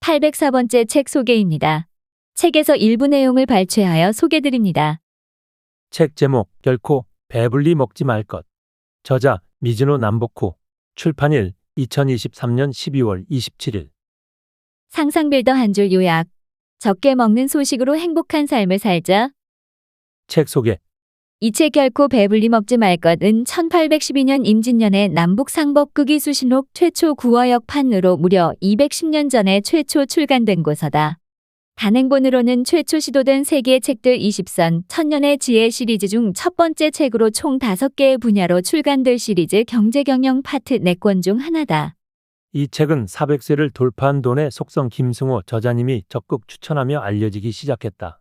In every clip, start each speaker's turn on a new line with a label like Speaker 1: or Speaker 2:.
Speaker 1: 804번째 책 소개입니다. 책에서 일부 내용을 발췌하여 소개드립니다.
Speaker 2: 책 제목 결코 배불리 먹지 말 것. 저자 미즈노 남보쿠. 출판일 2023년 12월 27일.
Speaker 1: 상상빌더 한 줄 요약. 적게 먹는 소식으로 행복한 삶을 살자.
Speaker 2: 책 소개.
Speaker 1: 이 책 결코 배불리 먹지 말 것은 1812년 임진년에 남북 상법극이 수신록 최초 구어역판으로 무려 210년 전에 최초 출간된 고서다. 단행본으로는 최초 시도된 세계의 책들 20선, 천년의 지혜 시리즈 중 첫 번째 책으로 총 5개의 분야로 출간될 시리즈 경제경영 파트 4권 중 하나다.
Speaker 2: 이 책은 400세를 돌파한 돈의 속성 김승호 저자님이 적극 추천하며 알려지기 시작했다.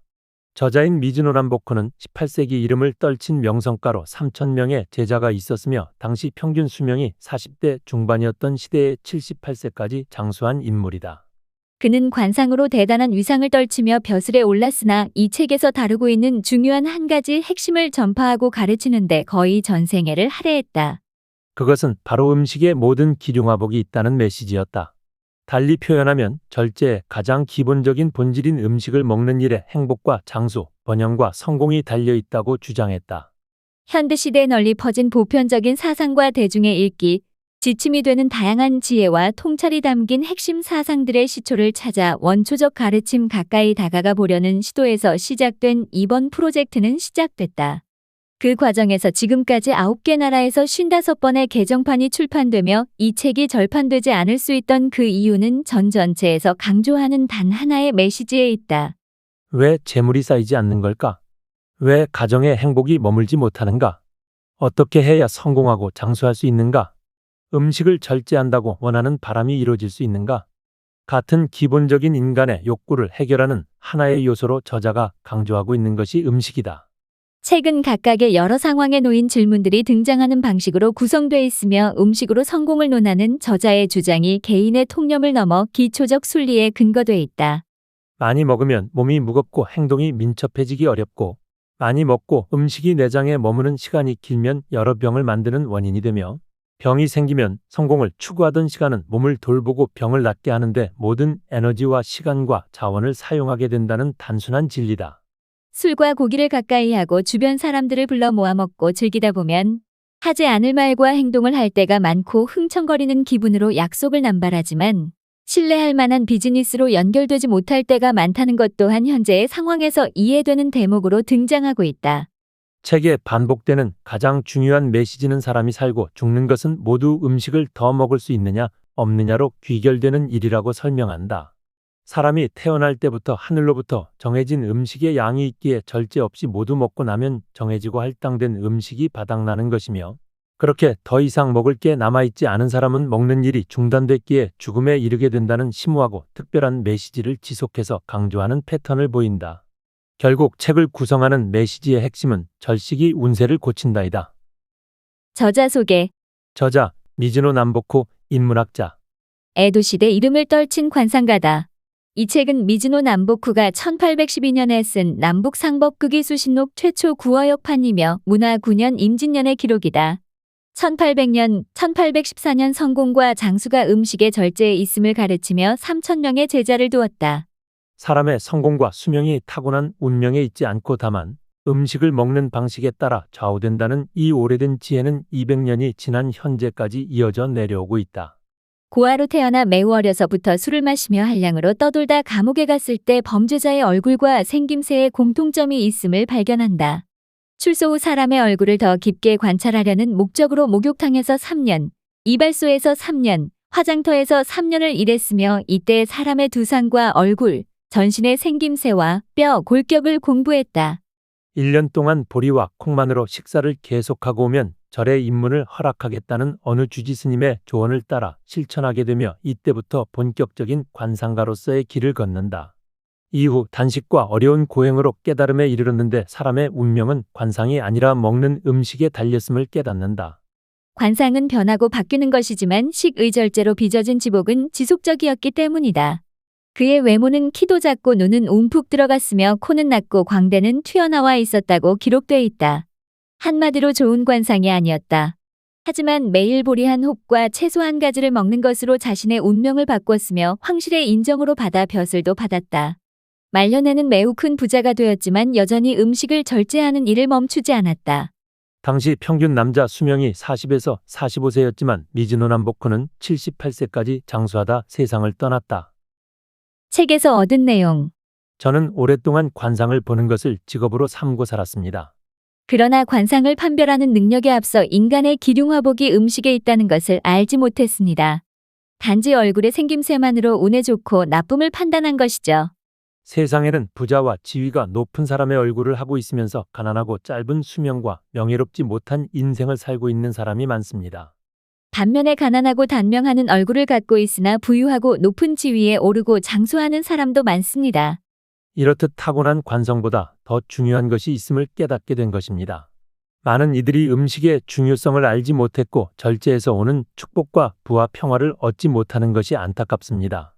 Speaker 2: 저자인 미즈노 남보쿠는 18세기 이름을 떨친 명성가로 3,000명의 제자가 있었으며 당시 평균 수명이 40대 중반이었던 시대에 78세까지 장수한 인물이다.
Speaker 1: 그는 관상으로 대단한 위상을 떨치며 벼슬에 올랐으나 이 책에서 다루고 있는 중요한 한 가지 핵심을 전파하고 가르치는데 거의 전생애를 할애했다.
Speaker 2: 그것은 바로 음식에 모든 기륭화복이 있다는 메시지였다. 달리 표현하면 절제의 가장 기본적인 본질인 음식을 먹는 일에 행복과 장수, 번영과 성공이 달려있다고 주장했다.
Speaker 1: 현대시대에 널리 퍼진 보편적인 사상과 대중의 읽기, 지침이 되는 다양한 지혜와 통찰이 담긴 핵심 사상들의 시초를 찾아 원초적 가르침 가까이 다가가 보려는 시도에서 시작된 이번 프로젝트는 시작됐다. 그 과정에서 지금까지 9개 나라에서 55번의 개정판이 출판되며 이 책이 절판되지 않을 수 있던 그 이유는 전 전체에서 강조하는 단 하나의 메시지에 있다.
Speaker 2: 왜 재물이 쌓이지 않는 걸까? 왜 가정의 행복이 머물지 못하는가? 어떻게 해야 성공하고 장수할 수 있는가? 음식을 절제한다고 원하는 바람이 이루어질 수 있는가? 같은 기본적인 인간의 욕구를 해결하는 하나의 요소로 저자가 강조하고 있는 것이 음식이다.
Speaker 1: 책은 각각의 여러 상황에 놓인 질문들이 등장하는 방식으로 구성되어 있으며 음식으로 성공을 논하는 저자의 주장이 개인의 통념을 넘어 기초적 순리에 근거돼 있다.
Speaker 2: 많이 먹으면 몸이 무겁고 행동이 민첩해지기 어렵고, 많이 먹고 음식이 내장에 머무는 시간이 길면 여러 병을 만드는 원인이 되며, 병이 생기면 성공을 추구하던 시간은 몸을 돌보고 병을 낫게 하는데 모든 에너지와 시간과 자원을 사용하게 된다는 단순한 진리다.
Speaker 1: 술과 고기를 가까이 하고 주변 사람들을 불러 모아 먹고 즐기다 보면 하지 않을 말과 행동을 할 때가 많고 흥청거리는 기분으로 약속을 남발하지만 신뢰할 만한 비즈니스로 연결되지 못할 때가 많다는 것 또한 현재의 상황에서 이해되는 대목으로 등장하고 있다.
Speaker 2: 책에 반복되는 가장 중요한 메시지는 사람이 살고 죽는 것은 모두 음식을 더 먹을 수 있느냐 없느냐로 귀결되는 일이라고 설명한다. 사람이 태어날 때부터 하늘로부터 정해진 음식의 양이 있기에 절제 없이 모두 먹고 나면 정해지고 할당된 음식이 바닥나는 것이며, 그렇게 더 이상 먹을 게 남아있지 않은 사람은 먹는 일이 중단됐기에 죽음에 이르게 된다는 심오하고 특별한 메시지를 지속해서 강조하는 패턴을 보인다. 결국 책을 구성하는 메시지의 핵심은 절식이 운세를 고친다이다.
Speaker 1: 저자 소개.
Speaker 2: 저자 미즈노 남보쿠, 인문학자.
Speaker 1: 에도시대 이름을 떨친 관상가다. 이 책은 미즈노 남보쿠가 1812년에 쓴 남북 상법극이 수신록 최초 구어역판이며 문화 9년 임진년의 기록이다. 1800년, 1814년 성공과 장수가 음식의 절제에 있음을 가르치며 3,000명의 제자를 두었다.
Speaker 2: 사람의 성공과 수명이 타고난 운명에 있지 않고 다만 음식을 먹는 방식에 따라 좌우된다는 이 오래된 지혜는 200년이 지난 현재까지 이어져 내려오고 있다.
Speaker 1: 고아로 태어나 매우 어려서부터 술을 마시며 한량으로 떠돌다 감옥에 갔을 때 범죄자의 얼굴과 생김새에 공통점이 있음을 발견한다. 출소 후 사람의 얼굴을 더 깊게 관찰하려는 목적으로 목욕탕에서 3년, 이발소에서 3년, 화장터에서 3년을 일했으며 이때 사람의 두상과 얼굴, 전신의 생김새와 뼈, 골격을 공부했다.
Speaker 2: 1년 동안 보리와 콩만으로 식사를 계속하고 오면 절의 입문을 허락하겠다는 어느 주지스님의 조언을 따라 실천하게 되며 이때부터 본격적인 관상가로서의 길을 걷는다. 이후 단식과 어려운 고행으로 깨달음에 이르렀는데 사람의 운명은 관상이 아니라 먹는 음식에 달렸음을 깨닫는다.
Speaker 1: 관상은 변하고 바뀌는 것이지만 식의절제로 빚어진 지복은 지속적이었기 때문이다. 그의 외모는 키도 작고 눈은 움푹 들어갔으며 코는 낮고 광대는 튀어나와 있었다고 기록돼 있다. 한마디로 좋은 관상이 아니었다. 하지만 매일 보리한 홉과 채소 한 가지를 먹는 것으로 자신의 운명을 바꿨으며 황실의 인정으로 받아 벼슬도 받았다. 말년에는 매우 큰 부자가 되었지만 여전히 음식을 절제하는 일을 멈추지 않았다.
Speaker 2: 당시 평균 남자 수명이 40에서 45세였지만 미즈노 남보쿠는 78세까지 장수하다 세상을 떠났다.
Speaker 1: 책에서 얻은 내용.
Speaker 2: 저는 오랫동안 관상을 보는 것을 직업으로 삼고 살았습니다.
Speaker 1: 그러나 관상을 판별하는 능력에 앞서 인간의 기륭화복이 음식에 있다는 것을 알지 못했습니다. 단지 얼굴의 생김새만으로 운에 좋고 나쁨을 판단한 것이죠.
Speaker 2: 세상에는 부자와 지위가 높은 사람의 얼굴을 하고 있으면서 가난하고 짧은 수명과 명예롭지 못한 인생을 살고 있는 사람이 많습니다.
Speaker 1: 반면에 가난하고 단명하는 얼굴을 갖고 있으나 부유하고 높은 지위에 오르고 장수하는 사람도 많습니다.
Speaker 2: 이렇듯 타고난 관성보다 더 중요한 것이 있음을 깨닫게 된 것입니다. 많은 이들이 음식의 중요성을 알지 못했고 절제에서 오는 축복과 부와 평화를 얻지 못하는 것이 안타깝습니다.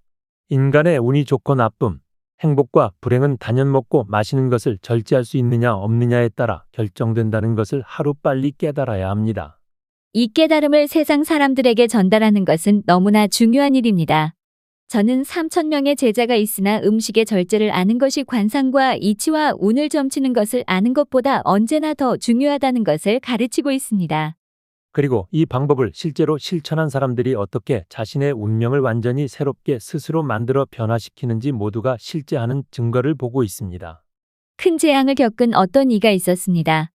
Speaker 2: 인간의 운이 좋고 나쁨, 행복과 불행은 단연 먹고 마시는 것을 절제할 수 있느냐 없느냐에 따라 결정된다는 것을 하루빨리 깨달아야 합니다.
Speaker 1: 이 깨달음을 세상 사람들에게 전달하는 것은 너무나 중요한 일입니다. 저는 3,000명의 제자가 있으나 음식의 절제를 아는 것이 관상과 이치와 운을 점치는 것을 아는 것보다 언제나 더 중요하다는 것을 가르치고 있습니다.
Speaker 2: 그리고 이 방법을 실제로 실천한 사람들이 어떻게 자신의 운명을 완전히 새롭게 스스로 만들어 변화시키는지 모두가 실제하는 증거를 보고 있습니다.
Speaker 1: 큰 재앙을 겪은 어떤 이가 있었습니다.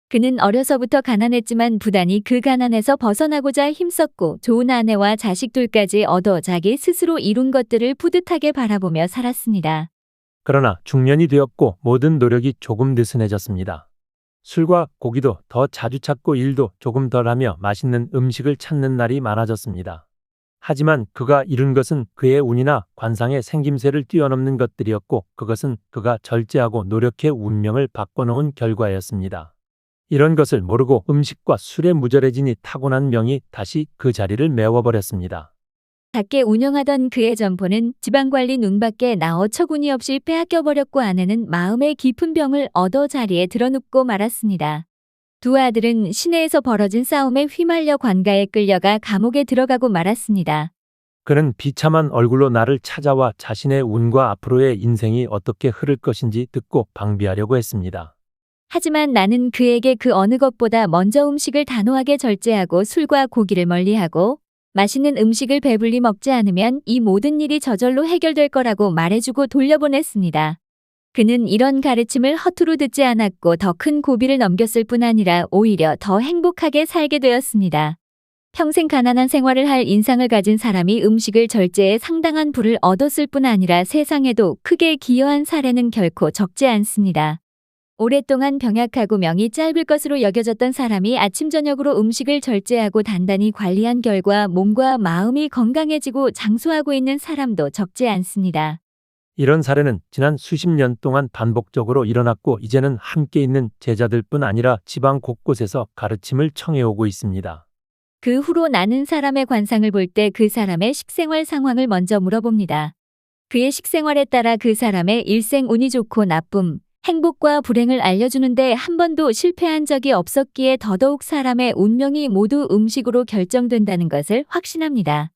Speaker 1: 그는 어려서부터 가난했지만 부단히 그 가난에서 벗어나고자 힘썼고 좋은 아내와 자식 둘까지 얻어 자기 스스로 이룬 것들을 뿌듯하게 바라보며 살았습니다.
Speaker 2: 그러나 중년이 되었고 모든 노력이 조금 느슨해졌습니다. 술과 고기도 더 자주 찾고 일도 조금 덜하며 맛있는 음식을 찾는 날이 많아졌습니다. 하지만 그가 이룬 것은 그의 운이나 관상의 생김새를 뛰어넘는 것들이었고 그것은 그가 절제하고 노력해 운명을 바꿔놓은 결과였습니다. 이런 것을 모르고 음식과 술에 무절해지니 타고난 명이 다시 그 자리를 메워버렸습니다.
Speaker 1: 작게 운영하던 그의 점포는 지방관리 눈밖에 나 어처구니 없이 빼앗겨버렸고 아내는 마음의 깊은 병을 얻어 자리에 드러눕고 말았습니다. 두 아들은 시내에서 벌어진 싸움에 휘말려 관가에 끌려가 감옥에 들어가고 말았습니다.
Speaker 2: 그는 비참한 얼굴로 나를 찾아와 자신의 운과 앞으로의 인생이 어떻게 흐를 것인지 듣고 방비하려고 했습니다.
Speaker 1: 하지만 나는 그에게 그 어느 것보다 먼저 음식을 단호하게 절제하고 술과 고기를 멀리하고 맛있는 음식을 배불리 먹지 않으면 이 모든 일이 저절로 해결될 거라고 말해주고 돌려보냈습니다. 그는 이런 가르침을 허투루 듣지 않았고 더 큰 고비를 넘겼을 뿐 아니라 오히려 더 행복하게 살게 되었습니다. 평생 가난한 생활을 할 인상을 가진 사람이 음식을 절제해 상당한 부를 얻었을 뿐 아니라 세상에도 크게 기여한 사례는 결코 적지 않습니다. 오랫동안 병약하고 명이 짧을 것으로 여겨졌던 사람이 아침 저녁으로 음식을 절제하고 단단히 관리한 결과 몸과 마음이 건강해지고 장수하고 있는 사람도 적지 않습니다.
Speaker 2: 이런 사례는 지난 수십 년 동안 반복적으로 일어났고 이제는 함께 있는 제자들뿐 아니라 지방 곳곳에서 가르침을 청해오고 있습니다.
Speaker 1: 그 후로 나는 사람의 관상을 볼 때 그 사람의 식생활 상황을 먼저 물어봅니다. 그의 식생활에 따라 그 사람의 일생 운이 좋고 나쁨, 행복과 불행을 알려주는데 한 번도 실패한 적이 없었기에 더더욱 사람의 운명이 모두 음식으로 결정된다는 것을 확신합니다.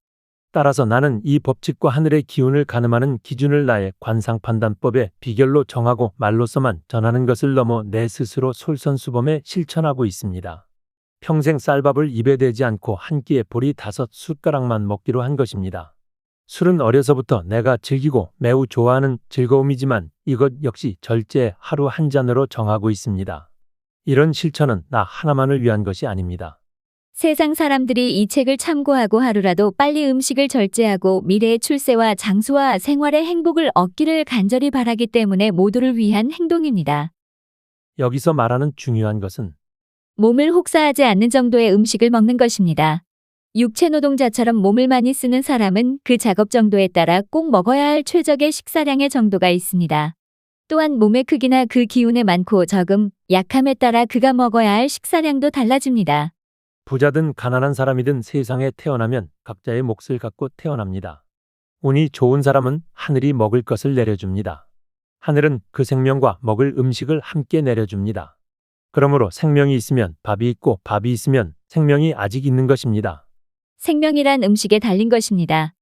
Speaker 2: 따라서 나는 이 법칙과 하늘의 기운을 가늠하는 기준을 나의 관상판단법의 비결로 정하고 말로서만 전하는 것을 넘어 내 스스로 솔선수범해 실천하고 있습니다. 평생 쌀밥을 입에 대지 않고 한 끼에 보리 5숟가락만 먹기로 한 것입니다. 술은 어려서부터 내가 즐기고 매우 좋아하는 즐거움이지만 이것 역시 절제 하루 한 잔으로 정하고 있습니다. 이런 실천은 나 하나만을 위한 것이 아닙니다.
Speaker 1: 세상 사람들이 이 책을 참고하고 하루라도 빨리 음식을 절제하고 미래의 출세와 장수와 생활의 행복을 얻기를 간절히 바라기 때문에 모두를 위한 행동입니다.
Speaker 2: 여기서 말하는 중요한 것은
Speaker 1: 몸을 혹사하지 않는 정도의 음식을 먹는 것입니다. 육체 노동자처럼 몸을 많이 쓰는 사람은 그 작업 정도에 따라 꼭 먹어야 할 최적의 식사량의 정도가 있습니다. 또한 몸의 크기나 그 기운의 많고 적음, 약함에 따라 그가 먹어야 할 식사량도 달라집니다.
Speaker 2: 부자든 가난한 사람이든 세상에 태어나면 각자의 몫을 갖고 태어납니다. 운이 좋은 사람은 하늘이 먹을 것을 내려줍니다. 하늘은 그 생명과 먹을 음식을 함께 내려줍니다. 그러므로 생명이 있으면 밥이 있고 밥이 있으면 생명이 아직 있는 것입니다.
Speaker 1: 생명이란 음식에 달린 것입니다.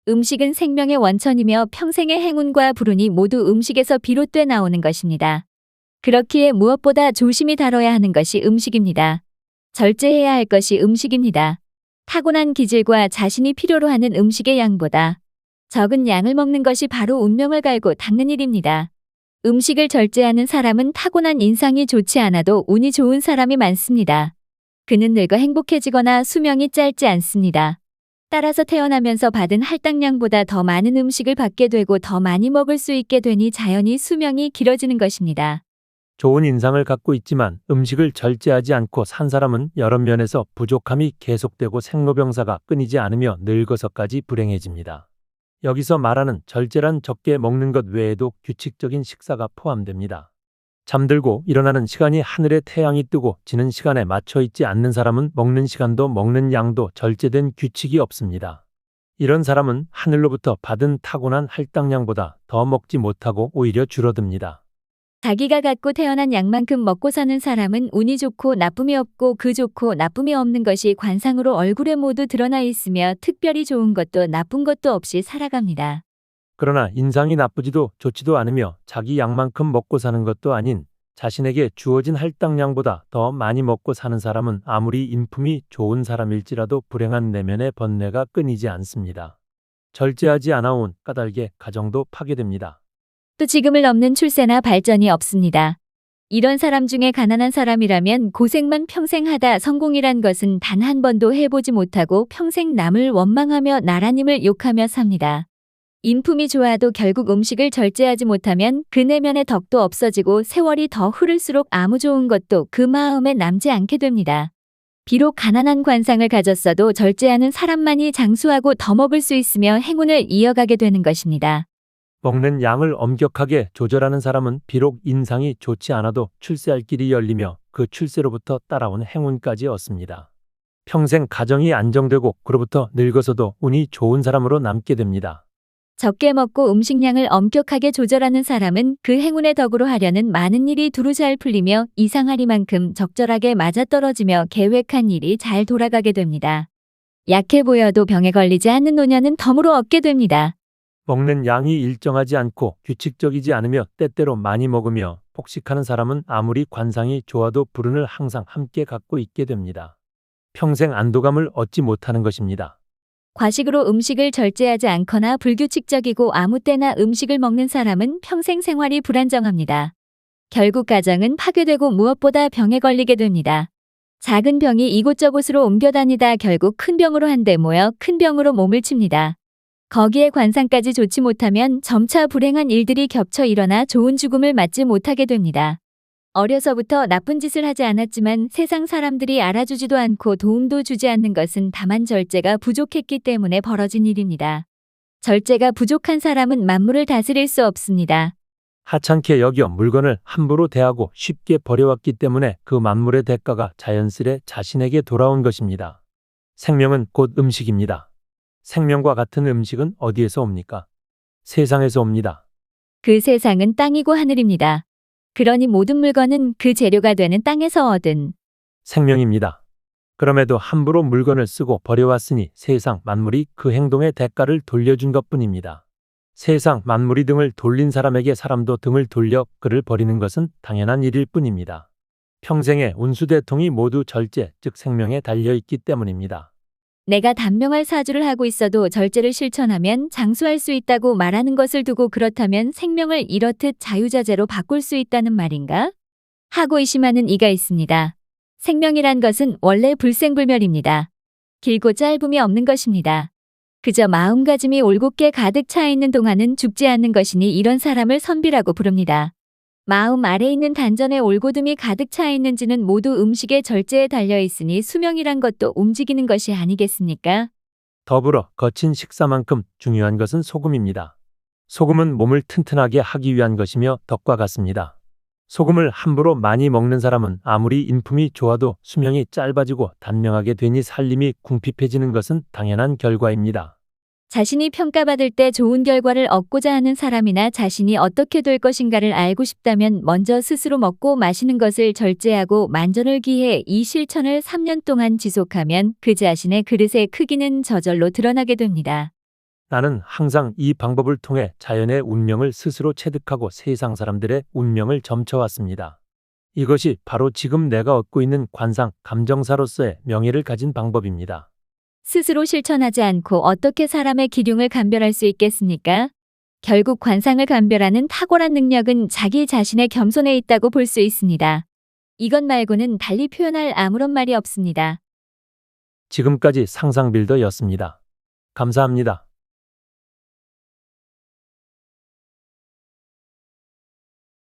Speaker 1: 음식은 생명의 원천이며 평생의 행운과 불운이 모두 음식에서 비롯돼 나오는 것입니다. 그렇기에 무엇보다 조심히 다뤄야 하는 것이 음식입니다. 절제해야 할 것이 음식입니다. 타고난 기질과 자신이 필요로 하는 음식의 양보다 적은 양을 먹는 것이 바로 운명을 갈고 닦는 일입니다. 음식을 절제하는 사람은 타고난 인상이 좋지 않아도 운이 좋은 사람이 많습니다. 그는 늙어 행복해지거나 수명이 짧지 않습니다. 따라서 태어나면서 받은 할당량보다 더 많은 음식을 받게 되고 더 많이 먹을 수 있게 되니 자연히 수명이 길어지는 것입니다.
Speaker 2: 좋은 인상을 갖고 있지만 음식을 절제하지 않고 산 사람은 여러 면에서 부족함이 계속되고 생로병사가 끊이지 않으며 늙어서까지 불행해집니다. 여기서 말하는 절제란 적게 먹는 것 외에도 규칙적인 식사가 포함됩니다. 잠들고 일어나는 시간이 하늘에 태양이 뜨고 지는 시간에 맞춰 있지 않는 사람은 먹는 시간도 먹는 양도 절제된 규칙이 없습니다. 이런 사람은 하늘로부터 받은 타고난 할당량보다 더 먹지 못하고 오히려 줄어듭니다.
Speaker 1: 자기가 갖고 태어난 양만큼 먹고 사는 사람은 운이 좋고 나쁨이 없고 그 좋고 나쁨이 없는 것이 관상으로 얼굴에 모두 드러나 있으며 특별히 좋은 것도 나쁜 것도 없이 살아갑니다.
Speaker 2: 그러나 인상이 나쁘지도 좋지도 않으며 자기 양만큼 먹고 사는 것도 아닌 자신에게 주어진 할당량보다 더 많이 먹고 사는 사람은 아무리 인품이 좋은 사람일지라도 불행한 내면의 번뇌가 끊이지 않습니다. 절제하지 않아온 까닭에 가정도 파괴됩니다.
Speaker 1: 또 지금을 넘는 출세나 발전이 없습니다. 이런 사람 중에 가난한 사람이라면 고생만 평생 하다 성공이란 것은 단 한 번도 해보지 못하고 평생 남을 원망하며 나라님을 욕하며 삽니다. 인품이 좋아도 결국 음식을 절제하지 못하면 그 내면의 덕도 없어지고 세월이 더 흐를수록 아무 좋은 것도 그 마음에 남지 않게 됩니다. 비록 가난한 관상을 가졌어도 절제하는 사람만이 장수하고 더 먹을 수 있으며 행운을 이어가게 되는 것입니다.
Speaker 2: 먹는 양을 엄격하게 조절하는 사람은 비록 인상이 좋지 않아도 출세할 길이 열리며 그 출세로부터 따라온 행운까지 얻습니다. 평생 가정이 안정되고 그로부터 늙어서도 운이 좋은 사람으로 남게 됩니다.
Speaker 1: 적게 먹고 음식량을 엄격하게 조절하는 사람은 그 행운의 덕으로 하려는 많은 일이 두루 잘 풀리며 이상하리만큼 적절하게 맞아떨어지며 계획한 일이 잘 돌아가게 됩니다. 약해 보여도 병에 걸리지 않는 노년은 덤으로 얻게 됩니다.
Speaker 2: 먹는 양이 일정하지 않고 규칙적이지 않으며 때때로 많이 먹으며 폭식하는 사람은 아무리 관상이 좋아도 불운을 항상 함께 갖고 있게 됩니다. 평생 안도감을 얻지 못하는 것입니다.
Speaker 1: 과식으로 음식을 절제하지 않거나 불규칙적이고 아무 때나 음식을 먹는 사람은 평생 생활이 불안정합니다. 결국 가정은 파괴되고 무엇보다 병에 걸리게 됩니다. 작은 병이 이곳저곳으로 옮겨 다니다 결국 큰 병으로 한데 모여 큰 병으로 몸을 칩니다. 거기에 관상까지 좋지 못하면 점차 불행한 일들이 겹쳐 일어나 좋은 죽음을 맞지 못하게 됩니다. 어려서부터 나쁜 짓을 하지 않았지만 세상 사람들이 알아주지도 않고 도움도 주지 않는 것은 다만 절제가 부족했기 때문에 벌어진 일입니다. 절제가 부족한 사람은 만물을 다스릴 수 없습니다.
Speaker 2: 하찮게 여겨 물건을 함부로 대하고 쉽게 버려왔기 때문에 그 만물의 대가가 자연스레 자신에게 돌아온 것입니다. 생명은 곧 음식입니다. 생명과 같은 음식은 어디에서 옵니까? 세상에서 옵니다.
Speaker 1: 그 세상은 땅이고 하늘입니다. 그러니 모든 물건은 그 재료가 되는 땅에서 얻은
Speaker 2: 생명입니다. 그럼에도 함부로 물건을 쓰고 버려왔으니 세상 만물이 그 행동의 대가를 돌려준 것뿐입니다. 세상 만물이 등을 돌린 사람에게 사람도 등을 돌려 그를 버리는 것은 당연한 일일 뿐입니다. 평생의 운수대통이 모두 절제, 즉 생명에 달려있기 때문입니다.
Speaker 1: 내가 단명할 사주를 하고 있어도 절제를 실천하면 장수할 수 있다고 말하는 것을 두고 그렇다면 생명을 이렇듯 자유자재로 바꿀 수 있다는 말인가? 하고 의심하는 이가 있습니다. 생명이란 것은 원래 불생불멸입니다. 길고 짧음이 없는 것입니다. 그저 마음가짐이 올곧게 가득 차 있는 동안은 죽지 않는 것이니 이런 사람을 선비라고 부릅니다. 마음 아래 있는 단전에 올곧음이 가득 차 있는지는 모두 음식의 절제에 달려 있으니 수명이란 것도 움직이는 것이 아니겠습니까?
Speaker 2: 더불어 거친 식사만큼 중요한 것은 소금입니다. 소금은 몸을 튼튼하게 하기 위한 것이며 덕과 같습니다. 소금을 함부로 많이 먹는 사람은 아무리 인품이 좋아도 수명이 짧아지고 단명하게 되니 살림이 궁핍해지는 것은 당연한 결과입니다.
Speaker 1: 자신이 평가받을 때 좋은 결과를 얻고자 하는 사람이나 자신이 어떻게 될 것인가를 알고 싶다면 먼저 스스로 먹고 마시는 것을 절제하고 만전을 기해 이 실천을 3년 동안 지속하면 그 자신의 그릇의 크기는 저절로 드러나게 됩니다.
Speaker 2: 나는 항상 이 방법을 통해 자연의 운명을 스스로 체득하고 세상 사람들의 운명을 점쳐왔습니다. 이것이 바로 지금 내가 얻고 있는 관상, 감정사로서의 명예를 가진 방법입니다.
Speaker 1: 스스로 실천하지 않고 어떻게 사람의 기륭을 감별할 수 있겠습니까? 결국 관상을 감별하는 탁월한 능력은 자기 자신의 겸손에 있다고 볼 수 있습니다. 이것 말고는 달리 표현할 아무런 말이 없습니다.
Speaker 2: 지금까지 상상빌더였습니다. 감사합니다.